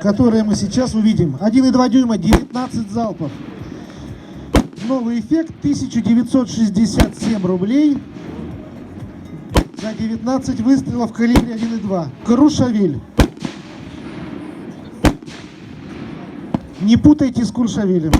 которые мы сейчас увидим. 1,2 дюйма, 19 залпов. Новый эффект 1967 рублей за 19 выстрелов в калибре 1,2. Куршавель. Не путайте с Куршавелем.